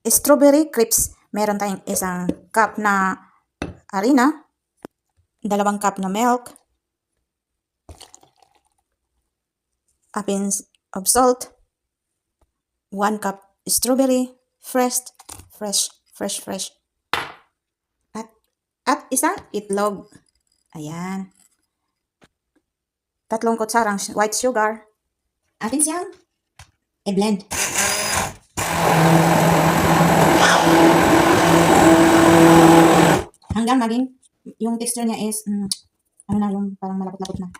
strawberry crisps. Meron tayong isang cup na harina, 2 cup na milk, a pinch of salt, 1 cup strawberry, fresh. At isang itlog. Ayan. 3 kutsarang white sugar. Atin siyang i-blend. Hanggang maging yung texture niya is ano na, yung parang malapot-lapot na.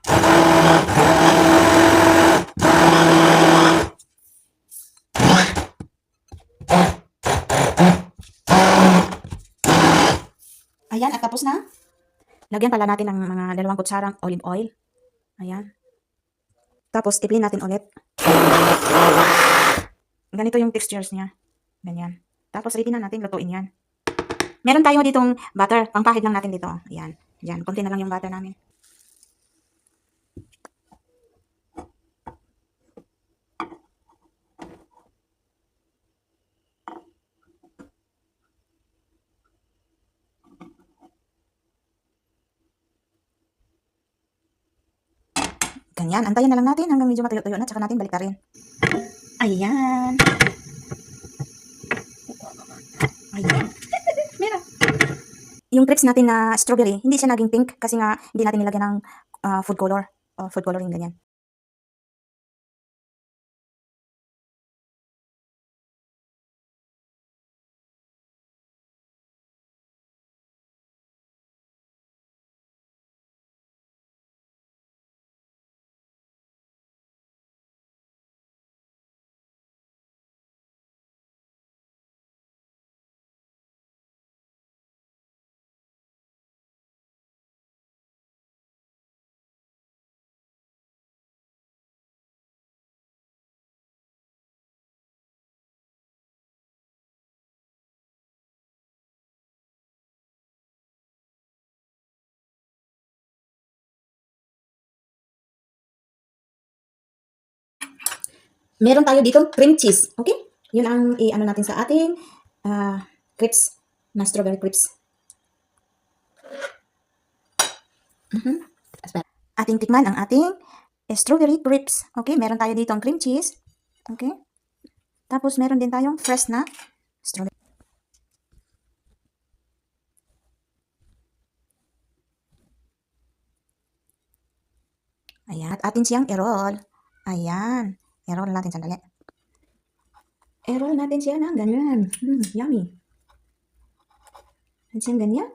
Ayan, at tapos na. Lagyan pala natin ng mga 2 kutsarang olive oil. Ayan. Tapos, i-blend natin ulit. Ganito yung textures niya. Ganyan. Tapos, ready na natin lutuin yan. Meron tayo ditong butter. Pangpahid lang natin dito. Ayan. Diyan. Konti na lang yung butter namin. Ganyan. Antayin na lang natin hanggang medyo matuyo-tuyo na. Tsaka natin balik rin. Ayan. Ayan. Meron. Yung crepes natin na strawberry, hindi siya naging pink kasi nga hindi natin nilagyan ng food color o food coloring, ganyan. Meron tayo dito cream cheese. Okay? Yun ang i-ano natin sa ating crepes na strawberry crepes. Ating tikman ang ating strawberry crepes. Okay? Meron tayo dito ang cream cheese. Okay? Tapos meron din tayong fresh na strawberry. Ayan. At atin siyang i-roll. Ayan. I-roll natin sandali. I-roll natin siya ng ganyan. Yummy. At siyang ganyan.